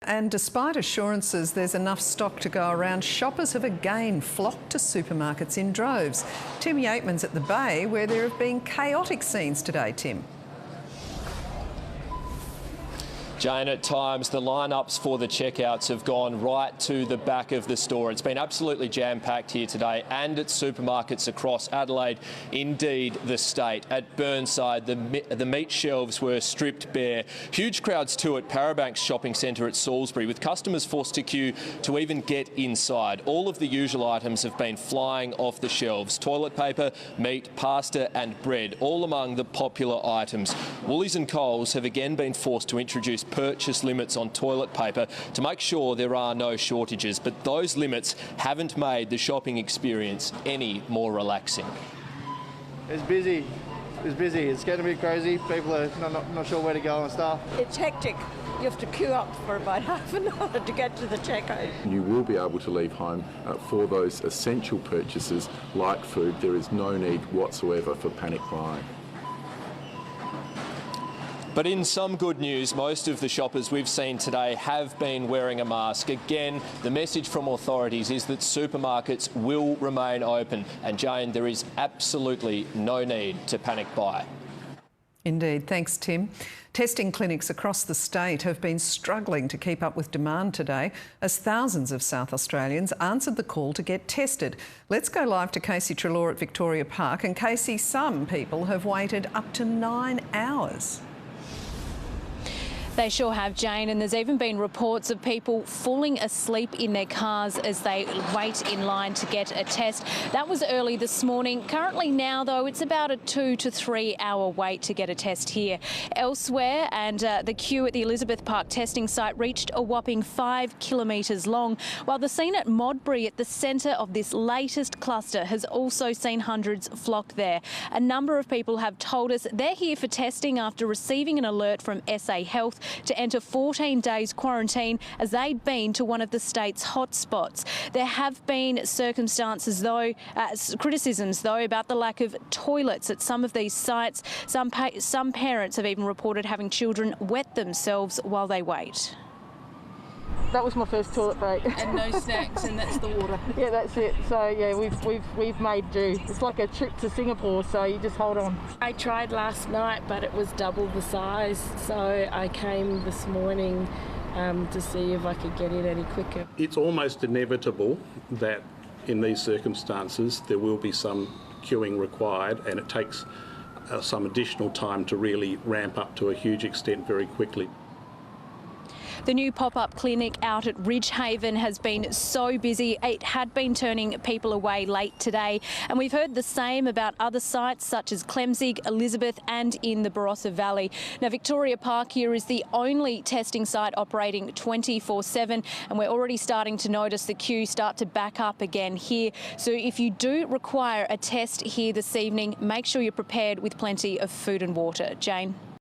And despite assurances there's enough stock to go around, shoppers have again flocked to supermarkets in droves. Tim Yateman's at the Bay, where there have been chaotic scenes today, Tim. Jane, at times the lineups for the checkouts have gone right to the back of the store. It's been absolutely jam-packed here today and at supermarkets across Adelaide, indeed the state. At Burnside, the meat shelves were stripped bare. Huge crowds too at Parabank's shopping centre at Salisbury, with customers forced to queue to even get inside. All of the usual items have been flying off the shelves. Toilet paper, meat, pasta and bread, all among the popular items. Woolies and Coles have again been forced to introduce purchase limits on toilet paper to make sure there are no shortages, but those limits haven't made the shopping experience any more relaxing. It's busy. It's getting a bit crazy. People are not sure where to go and stuff. It's hectic. You have to queue up for about half an hour to get to the checkout. You will be able to leave home for those essential purchases like food. There is no need whatsoever for panic buying. But in some good news, most of the shoppers we've seen today have been wearing a mask. Again, the message from authorities is that supermarkets will remain open. And Jane, there is absolutely no need to panic buy. Indeed. Thanks, Tim. Testing clinics across the state have been struggling to keep up with demand today as thousands of South Australians answered the call to get tested. Let's go live to Casey Treloar at Victoria Park. And Casey, some people have waited up to 9 hours. They sure have, Jane, and there's even been reports of people falling asleep in their cars as they wait in line to get a test. That was early this morning. Currently now, though, it's about a 2 to 3 hour wait to get a test here. Elsewhere, and the queue at the Elizabeth Park testing site reached a whopping 5 kilometres long, while the scene at Modbury at the centre of this latest cluster has also seen hundreds flock there. A number of people have told us they're here for testing after receiving an alert from SA Health to enter 14 days quarantine as they'd been to one of the state's hotspots. There have been criticisms though about the lack of toilets at some of these sites. Some parents have even reported having children wet themselves while they wait. That was my first toilet break. And no snacks, and that's the water. Yeah, that's it. So yeah, we've made do. It's like a trip to Singapore, so you just hold on. I tried last night, but it was double the size, so I came this morning to see if I could get in any quicker. It's almost inevitable that in these circumstances there will be some queuing required, and it takes some additional time to really ramp up to a huge extent very quickly. The new pop-up clinic out at Ridgehaven has been so busy. It had been turning people away late today, and we've heard the same about other sites such as Clemzig, Elizabeth and in the Barossa Valley. Now, Victoria Park here is the only testing site operating 24/7, and we're already starting to notice the queue start to back up again here. So if you do require a test here this evening, make sure you're prepared with plenty of food and water. Jane.